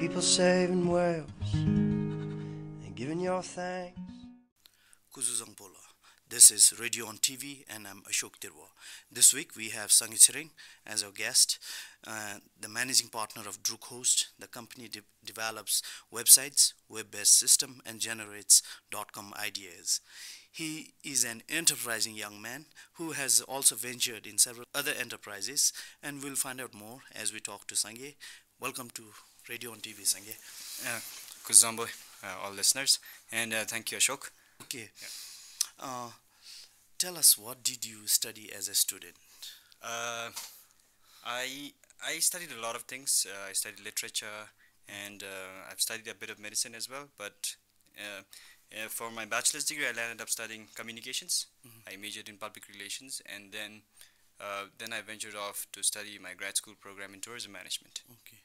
people saving whales and giving your thanks. Kuzuzangpola. This is Radio on TV and I'm Ashok Tirwa. This week we have Sangay Tshering as our guest, the managing partner of Dru Host. The company develops websites, web-based system and generates .com ideas. He is an enterprising young man who has also ventured in several other enterprises, and we'll find out more as we talk to Sangay. Welcome to Radio on TV, Sangay. Kuzambo, all listeners, and thank you, Ashok. Okay. Tell us, what did you study as a student? I studied a lot of things. I studied literature, and I've studied a bit of medicine as well. But for my bachelor's degree, I ended up studying communications. I majored in public relations, and then I ventured off to study my grad school program in tourism management. Okay.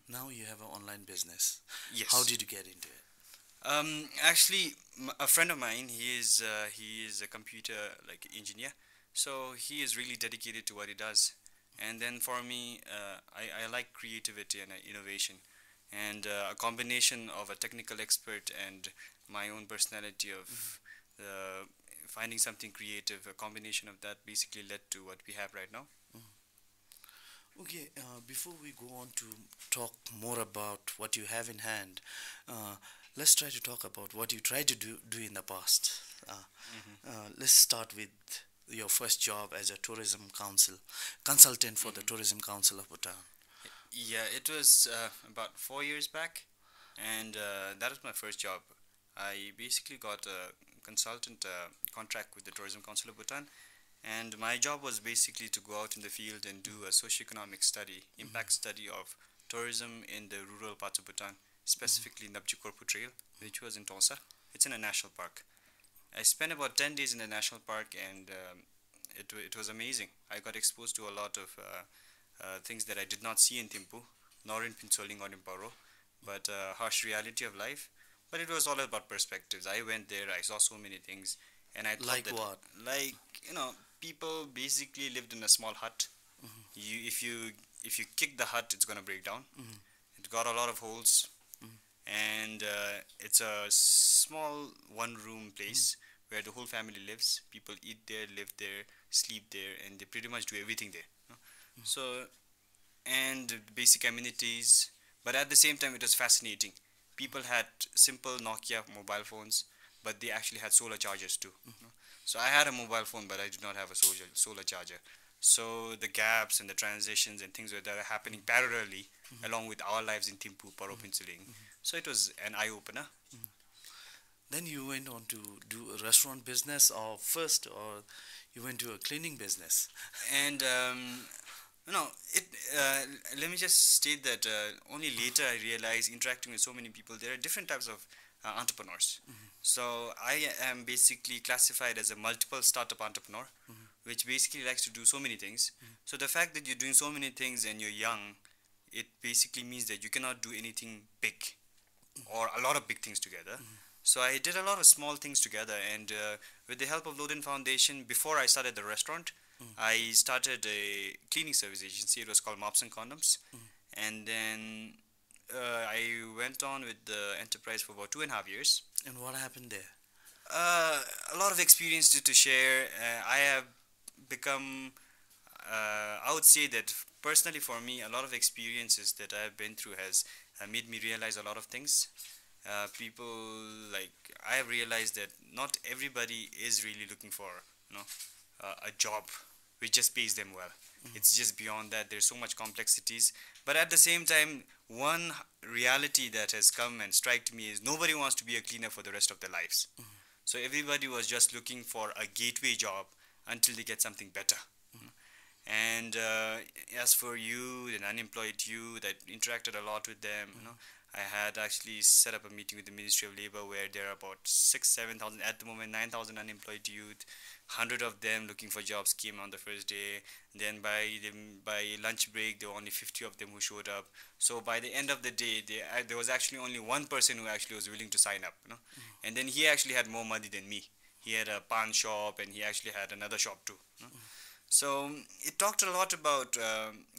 Now you have an online business. Yes. How did you get into it? Actually, a friend of mine, he is a computer engineer, so he is really dedicated to what he does. And then for me, I like creativity and innovation, and a combination of a technical expert and my own personality of finding something creative. A combination of that basically led to what we have right now. Okay, before we go on to talk more about what you have in hand, let's try to talk about what you tried to do in the past. Let's start with your first job as a tourism consultant for the Tourism Council of Bhutan. Yeah, it was about 4 years back, and that was my first job. I basically got a consultant contract with the Tourism Council of Bhutan, and my job was basically to go out in the field and do a socioeconomic study, impact study of tourism in the rural parts of Bhutan, specifically Nabjikorpu Trail, which was in Tonsa. It's in a national park. I spent about 10 days in the national park, and it was amazing. I got exposed to a lot of things that I did not see in Thimphu, nor in Pinsoling or in Paro, but harsh reality of life. But it was all about perspectives. I went there, I saw so many things, and I thought Like that, what? People basically lived in a small hut. If you kick the hut, it's gonna break down. It got a lot of holes, and it's a small one-room place where the whole family lives. People eat there, live there, sleep there, and they pretty much do everything there. So, and basic amenities. But at the same time, it was fascinating. People had simple Nokia mobile phones, but they actually had solar chargers too. So I had a mobile phone, but I did not have a solar charger. So the gaps and the transitions and things like that are happening parallelly along with our lives in Thimphu, Paro, Pinsoling. So it was an eye-opener. Then you went on to do a restaurant business or you went to a cleaning business? And let me just state that only later I realized, interacting with so many people, there are different types of entrepreneurs. So I am basically classified as a multiple startup entrepreneur, which basically likes to do so many things. So the fact that you're doing so many things and you're young, it basically means that you cannot do anything big or a lot of big things together. So I did a lot of small things together, and with the help of Loden Foundation, before I started the restaurant, I started a cleaning service agency. It was called Mops and Condoms. And then I went on with the enterprise for about 2.5 years. And what happened there? A lot of experience to share. I have become, I would say that personally for me, a lot of experiences that I have been through has made me realize a lot of things. I have realized that not everybody is really looking for a job which just pays them well. It's just beyond that. There's so much complexities. But at the same time, one reality that has come and struck me is nobody wants to be a cleaner for the rest of their lives. So everybody was just looking for a gateway job until they get something better. And as for you, an unemployed youth, I interacted a lot with them. I had actually set up a meeting with the Ministry of Labour where there are about 7,000 at the moment, 9,000 unemployed youth. 100 of them looking for jobs came on the first day. Then by lunch break, there were only 50 of them who showed up. So by the end of the day, there was actually only one person who actually was willing to sign up. And then he actually had more money than me. He had a pan shop, and he actually had another shop too. So it talked a lot about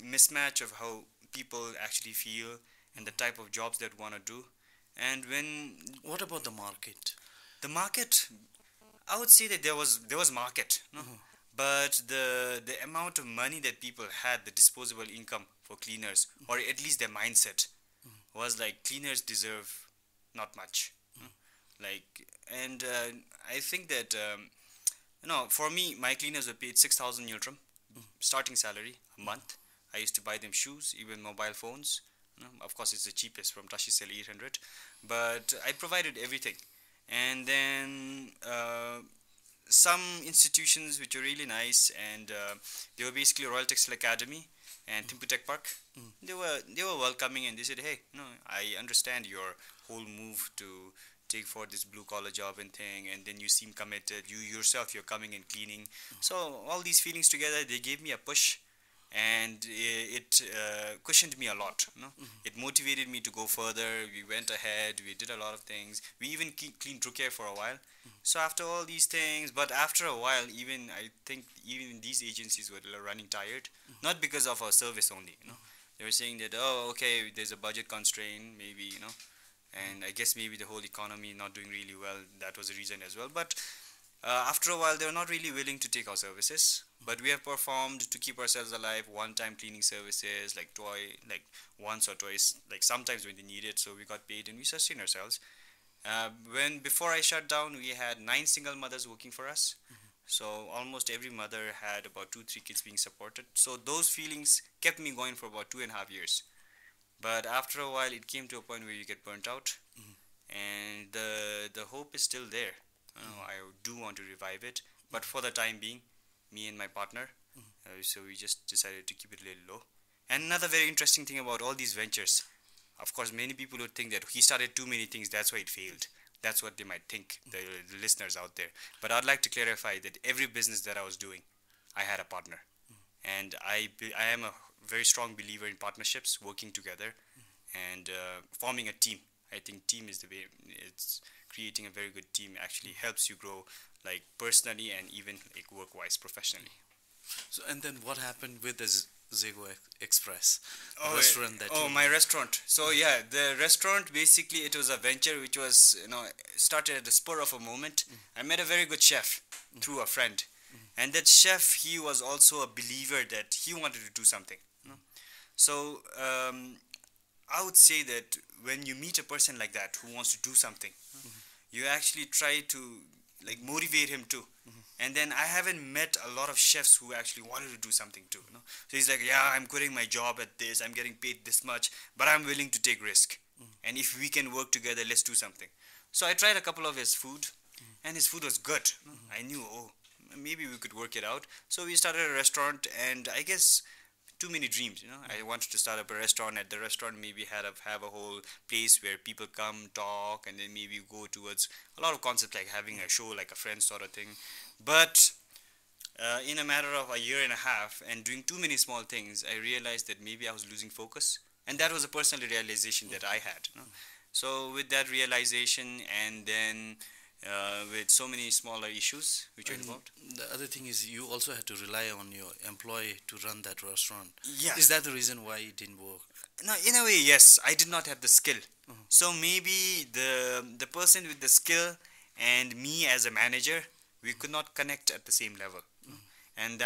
mismatch of how people actually feel and the type of jobs that want to do. And when What about the market? the market, I would say that there was market, no? But the amount of money that people had, the disposable income for cleaners, or at least their mindset, was like cleaners deserve not much, like. And I think that for me, my cleaners were paid 6,000 Nutram starting salary a month. I used to buy them shoes, even mobile phones. Of course, it's the cheapest from Tashi Sell 800, but I provided everything. And then some institutions which were really nice, and they were basically Royal Textile Academy and Thimphu Tech Park. They were welcoming, and they said, hey, I understand your whole move to take for this blue collar job and thing, and then you seem committed. You yourself, you're coming and cleaning. So all these feelings together, they gave me a push, and it cushioned me a lot. It motivated me to go further. We went ahead. We did a lot of things. We even cleaned Dru Care for a while. So after all these things, but after a while, even I think even these agencies were running tired, not because of our service only. They were saying that, oh, okay, there's a budget constraint, maybe, and I guess maybe the whole economy not doing really well. That was a reason as well. But after a while, they were not really willing to take our services. But we have performed to keep ourselves alive. One-time cleaning services, like once or twice, like sometimes when they need it. So we got paid and we sustained ourselves. Before I shut down, we had 9 single mothers working for us. So almost every mother had about 2-3 kids being supported. So those feelings kept me going for about 2.5 years. But after a while, it came to a point where you get burnt out, and the hope is still there. I do want to revive it, but for the time being, me and my partner, so we just decided to keep it a little low. And another very interesting thing about all these ventures, of course, many people would think that he started too many things, that's why it failed. That's what they might think, the listeners out there. But I'd like to clarify that every business that I was doing, I had a partner. And I am a very strong believer in partnerships, working together, and forming a team. I think team is the way. It's creating a very good team actually helps you grow, like personally and even like work-wise, professionally. So, and then what happened with the Zego Express restaurant my restaurant. So yeah, the restaurant, basically it was a venture which was started at the spur of a moment. I met a very good chef through a friend, and that chef, he was also a believer that he wanted to do something. So I would say that when you meet a person like that who wants to do something, you actually try to like motivate him too. And then I haven't met a lot of chefs who actually wanted to do something too. So he's like, yeah, I'm quitting my job at this, I'm getting paid this much, but I'm willing to take risk. And if we can work together, let's do something. So I tried a couple of his food, and his food was good. I knew, maybe we could work it out. So we started a restaurant, and I guess too many dreams. I wanted to start up a restaurant. At the restaurant, maybe have a whole place where people come, talk, and then maybe go towards a lot of concepts like having a show, like a Friends sort of thing. But in a matter of a year and a half and doing too many small things, I realized that maybe I was losing focus, and that was a personal realization that I had. So with that realization, and then with so many smaller issues which were involved. The other thing is you also had to rely on your employee to run that restaurant. Yeah. Is that the reason why it didn't work? No, in a way, yes. I did not have the skill. So maybe the person with the skill and me as a manager, we could not connect at the same level. And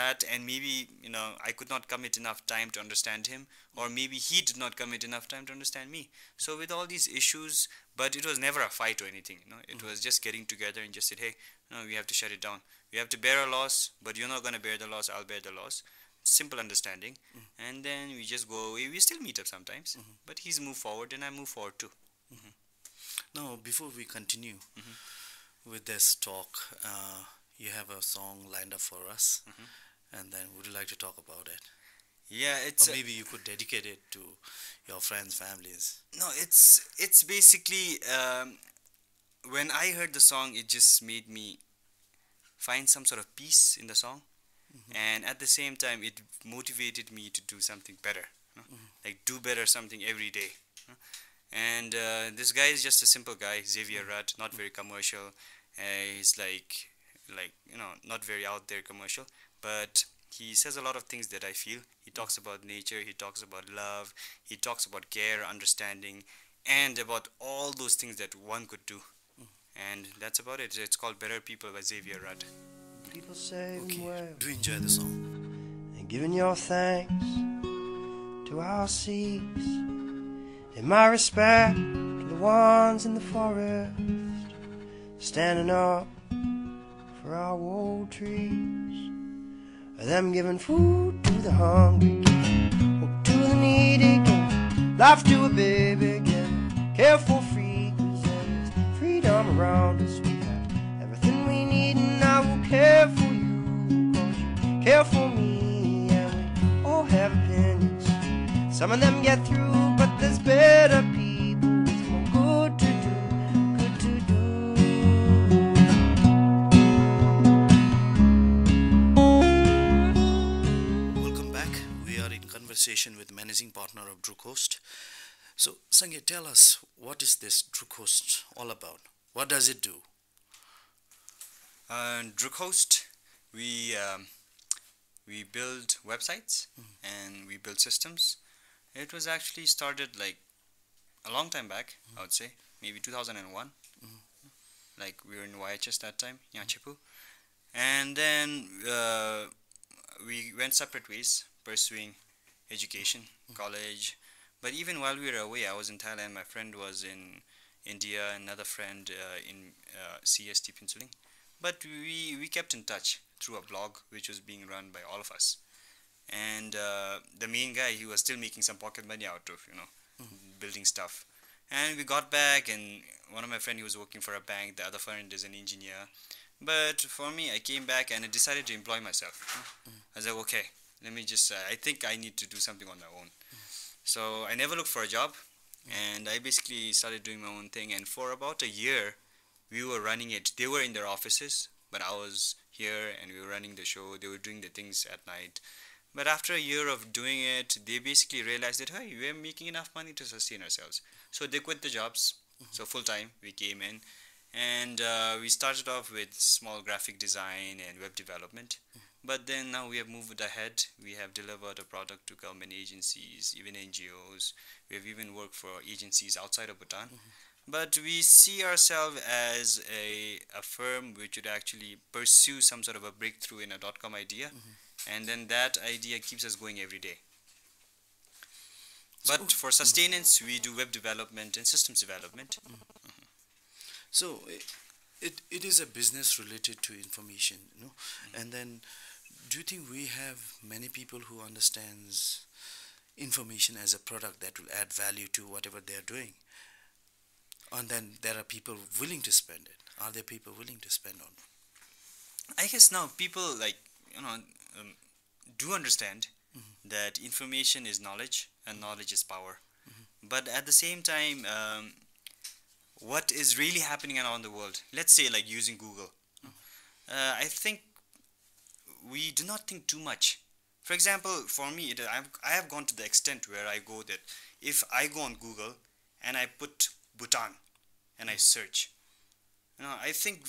maybe, I could not commit enough time to understand him, or maybe he did not commit enough time to understand me. So with all these issues, but it was never a fight or anything, it was just getting together and just said, hey, we have to shut it down. We have to bear a loss, but you're not going to bear the loss, I'll bear the loss. Simple understanding. And then we just go away. We still meet up sometimes, but he's moved forward and I move forward too. Now, before we continue with this talk, you have a song lined up for us, and then would you like to talk about it? Yeah, or maybe you could dedicate it to your friends, families. No, it's basically when I heard the song, it just made me find some sort of peace in the song, and at the same time, it motivated me to do something better, like do better something every day. And this guy is just a simple guy, Xavier Rudd, not very commercial. He's like not very out there commercial, but he says a lot of things that I feel. He talks about nature, he talks about love, he talks about care, understanding, and about all those things that one could do. And that's about it. It's called Better People by Xavier Rudd. People say okay, do enjoy the song. And giving your thanks to our seas, and my respect to the ones in the forest, standing up for our old trees, them giving food to the hungry, hope to the needy, give life to a baby, give care for free, 'cause there's freedom around us. We have everything we need, and I will care for you, 'cause you care for me, and we all have opinions. Some of them get through, but there's better people with more good to do, good to do. Welcome back. We are in conversation with managing partner of Dru Host. So, Sangay, tell us, what is this Dru Host all about? What does it do? Dru Host, we build websites and we build systems. It was actually started like a long time back, I would say, maybe 2001. Like we were in YHS that time, Nyachepu. And then we went separate ways, pursuing education, college. But even while we were away, I was in Thailand, my friend was in India, another friend in CST Pinsuling. But we kept in touch through a blog which was being run by all of us. And the main guy, he was still making some pocket money out of, building stuff. And we got back, and one of my friends, he was working for a bank, the other friend is an engineer. But for me, I came back and I decided to employ myself. I was like, okay, let me just, I think I need to do something on my own. So I never looked for a job, and I basically started doing my own thing. And for about a year, we were running it. They were in their offices, but I was here and we were running the show. They were doing the things at night. But after a year of doing it, they basically realized that, hey, we're making enough money to sustain ourselves. So they quit the jobs. So full time, we came in. And we started off with small graphic design and web development. But then now we have moved ahead. We have delivered a product to government agencies, even NGOs. We have even worked for agencies outside of Bhutan. But we see ourselves as a firm which would actually pursue some sort of a breakthrough in a .com idea. And then that idea keeps us going every day. But for sustenance, we do web development and systems development. So it is a business related to information, And then, do you think we have many people who understands information as a product that will add value to whatever they are doing? And then there are people willing to spend it. Are there people willing to spend on it? I guess now people do understand that information is knowledge and knowledge is power. But at the same time, what is really happening around the world, let's say like using Google, I think we do not think too much. For example, for me, I have gone to the extent where I go that if I go on Google and I put Bhutan and I search, I think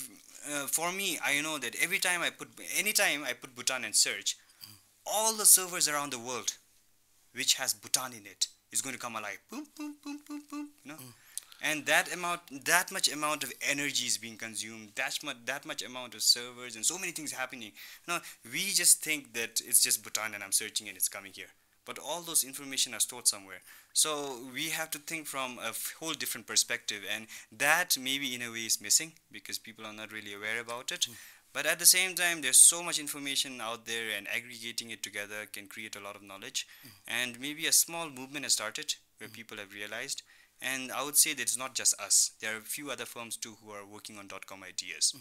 for me, I know that anytime I put Bhutan and search, all the servers around the world which has Bhutan in it is going to come alive. Boom, boom, boom, boom, boom. And that much amount of energy is being consumed. That much amount of servers and so many things happening. We just think that it's just Bhutan and I'm searching and it's coming here. But all those information are stored somewhere. So we have to think from a whole different perspective, and that maybe in a way is missing because people are not really aware about it. But at the same time, there's so much information out there, and aggregating it together can create a lot of knowledge. And maybe a small movement has started where people have realized. And I would say that it's not just us. There are a few other firms too who are working on .com ideas.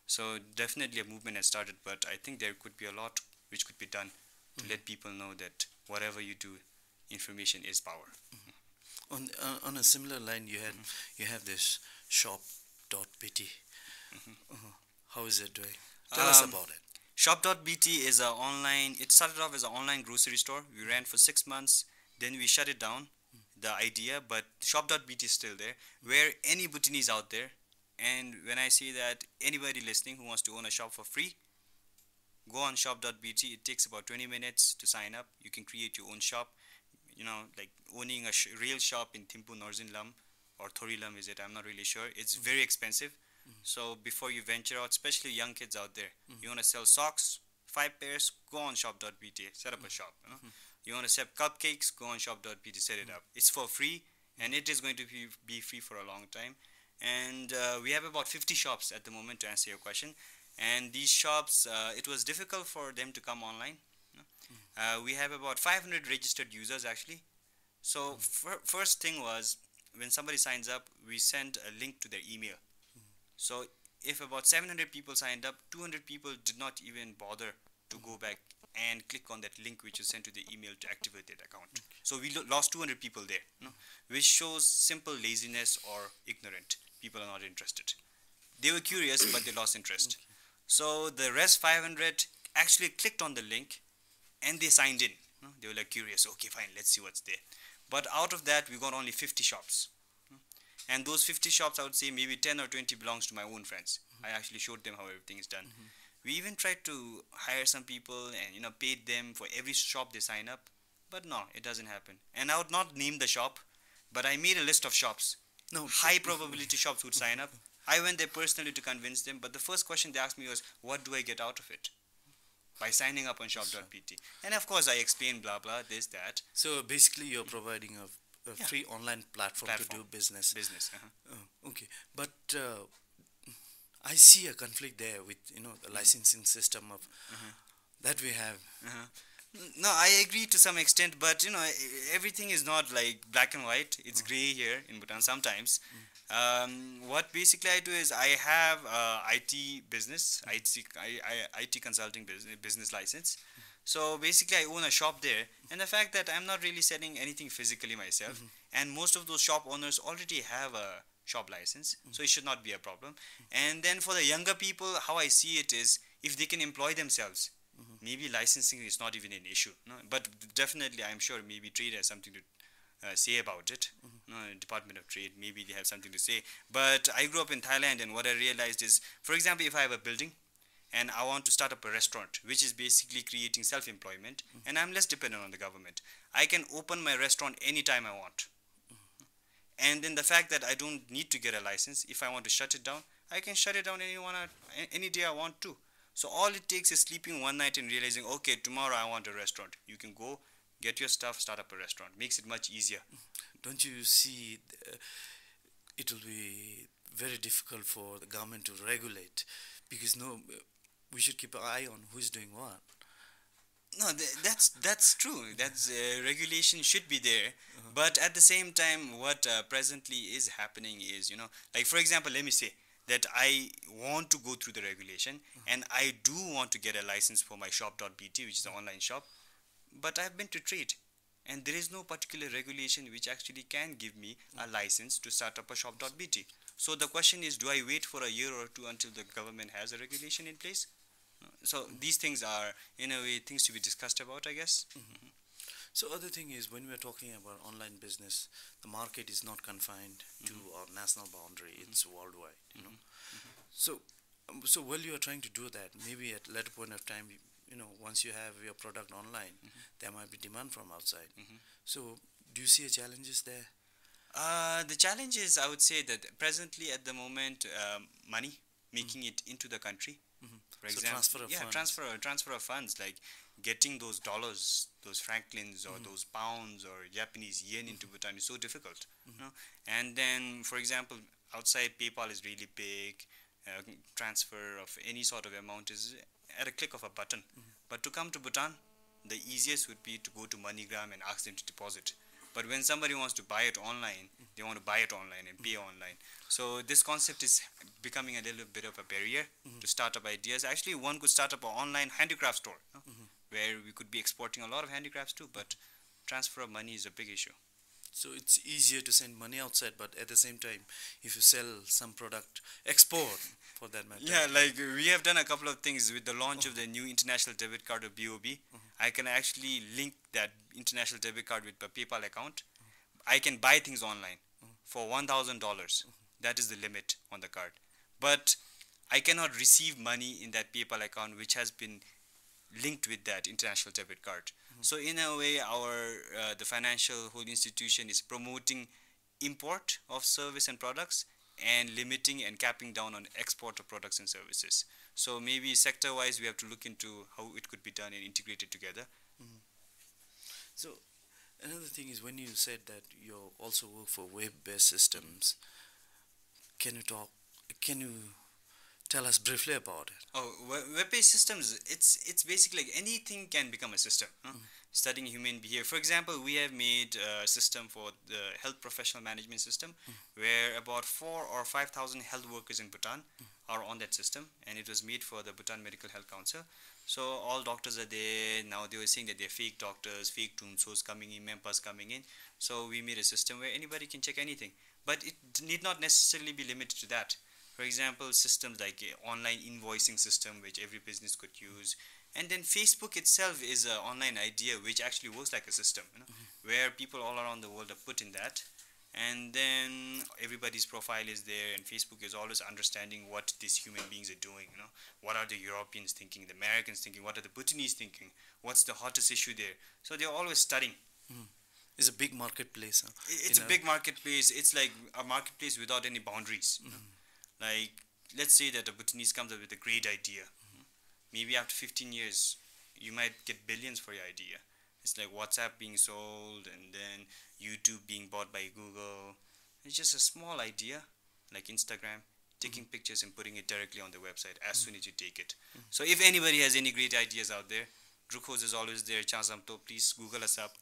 So definitely a movement has started, but I think there could be a lot which could be done to let people know that whatever you do, information is power. On a similar line, you have this shop.bt. How is it doing? Tell us about it. Shop.bt is it started off as an online grocery store. We ran for 6 months, then we shut it down, the idea, but Shop.bt is still there, where any Bhutanese out there, and when I say that, anybody listening who wants to own a shop for free, go on shop.bt. It takes about 20 minutes to sign up. You can create your own shop. Like owning a real shop in Thimphu, Norzinlam, or Thorilam is it? I'm not really sure. It's very expensive. So before you venture out, especially young kids out there, you want to sell socks, 5 pairs, go on shop.bt, set up a shop. You want to sell cupcakes, go on shop.bt, set it up. It's for free, and it is going to be free for a long time. And we have about 50 shops at the moment, to answer your question. And these shops, it was difficult for them to come online. We have about 500 registered users actually. So first thing was, when somebody signs up, we send a link to their email. So if about 700 people signed up, 200 people did not even bother to go back and click on that link which is sent to the email to activate that account. So we lost 200 people there, which shows simple laziness or ignorant. People are not interested. They were curious, but they lost interest. So the rest 500 actually clicked on the link and they signed in. They were like curious. Okay, fine, let's see what's there. But out of that, we got only 50 shops. And those 50 shops, I would say maybe 10 or 20 belongs to my own friends. I actually showed them how everything is done. We even tried to hire some people and paid them for every shop they sign up. But no, it doesn't happen. And I would not name the shop, but I made a list of shops. High probability shops would sign up. I went there personally to convince them, but the first question they asked me was, what do I get out of it? By signing up on shop.pt. And of course I explained blah blah, this, that. So basically you're providing a free online platform to do business. Okay, but I see a conflict there with the licensing system of that we have. No, I agree to some extent, but everything is not like black and white. It's gray here in Bhutan sometimes. What basically I do is I have IT business, IT consulting business license. So basically I own a shop there, and the fact that I'm not really selling anything physically myself, and most of those shop owners already have a shop license, so it should not be a problem. And then for the younger people, how I see it is, if they can employ themselves, maybe licensing is not even an issue. But definitely I'm sure maybe trade has something to say about it. Department of Trade, maybe they have something to say. But I grew up in Thailand, and what I realized is, for example, if I have a building and I want to start up a restaurant, which is basically creating self-employment, and I'm less dependent on the government, I can open my restaurant anytime I want. And then the fact that I don't need to get a license, if I want to shut it down, I can shut it down any day I want to. So all it takes is sleeping one night and realizing, okay, tomorrow I want a restaurant. You can go, get your stuff, start up a restaurant. Makes it much easier. Don't you see it will be very difficult for the government to regulate, because we should keep an eye on who is doing what. No, that's true. That's regulation should be there, but at the same time, what presently is happening is, like for example, let me say that I want to go through the regulation, and I do want to get a license for my shop.bt, which is an online shop, but I've been to trade, and there is no particular regulation which actually can give me a license to start up a shop.bt. So the question is, do I wait for a year or two until the government has a regulation in place? So these things are, in a way, things to be discussed about, I guess. So other thing is, when we are talking about online business, the market is not confined to our national boundary. It's worldwide, So while you are trying to do that, maybe at a later point of time, once you have your product online, there might be demand from outside. So do you see challenges there? The challenge is, I would say that presently at the moment, money, making it into the country. For example, transfer of funds, like getting those dollars, those franklins, or those pounds or Japanese yen into Bhutan is so difficult. And then, for example, outside PayPal is really big. Transfer of any sort of amount is at a click of a button. But to come to Bhutan, the easiest would be to go to MoneyGram and ask them to deposit. But when somebody wants to buy it online, they want to buy it online and pay online. So this concept is becoming a little bit of a barrier to start up ideas. Actually, one could start up an online handicraft store, where we could be exporting a lot of handicrafts too, but transfer of money is a big issue. So it's easier to send money outside, but at the same time, if you sell some product, export for that matter. Yeah, like we have done a couple of things with the launch of the new international debit card of BOB. I can actually link that international debit card with a PayPal account. I can buy things online for $1,000. That is the limit on the card. But I cannot receive money in that PayPal account which has been linked with that international debit card. So in a way, our the financial whole institution is promoting import of service and products and limiting and capping down on export of products and services. So maybe sector wise we have to look into how it could be done and integrated together. So another thing is, when you said that you also work for web-based systems, can you tell us briefly about it? Oh, web-based systems, it's basically like anything can become a system. Huh? Studying human behavior. For example, we have made a system for the health professional management system, where about 4 or 5,000 health workers in Bhutan are on that system, and it was made for the Bhutan Medical Health Council. So all doctors are there. Now they were saying that they're fake doctors, fake tunsos coming in, mempas coming in. So we made a system where anybody can check anything, but it need not necessarily be limited to that. For example, systems like online invoicing system, which every business could use. And then Facebook itself is an online idea which actually works like a system, where people all around the world are put in that. And then everybody's profile is there, and Facebook is always understanding what these human beings are doing. What are the Europeans thinking, the Americans thinking, what are the Bhutanese thinking, what's the hottest issue there. So they're always studying. It's a big marketplace. Huh? It's a big marketplace. It's like a marketplace without any boundaries. Like, let's say that a Bhutanese comes up with a great idea. Maybe after 15 years, you might get billions for your idea. It's like WhatsApp being sold, and then YouTube being bought by Google. It's just a small idea, like Instagram, taking pictures and putting it directly on the website as soon as you take it. So if anybody has any great ideas out there, Dru Host is always there. Chansamto, please Google us up.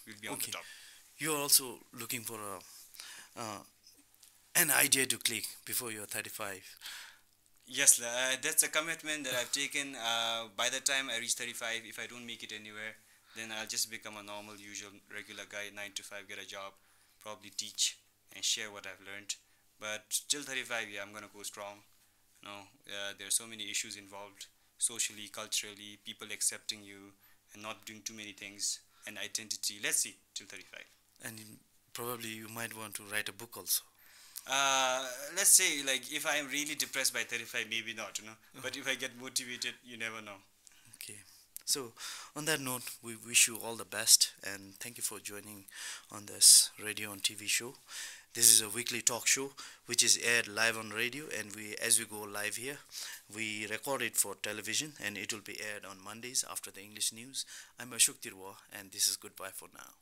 We'll be on the top. You're also looking for an idea to click before you're 35. Yes, that's a commitment that I've taken. By the time I reach 35, if I don't make it anywhere, then I'll just become a normal, usual, regular guy, 9 to 5, get a job, probably teach and share what I've learned. But till 35, yeah, I'm gonna go strong. There are so many issues involved, socially, culturally, people accepting you and not doing too many things, and identity. Let's see, till 35. And probably you might want to write a book also. Let's say, like, if I am really depressed by 35, maybe not, But if I get motivated, you never know. Okay. So, on that note, we wish you all the best, and thank you for joining on this radio and TV show. This is a weekly talk show which is aired live on radio, and as we go live here, we record it for television, and it will be aired on Mondays after the English news. I'm Ashok Tirwa, and this is goodbye for now.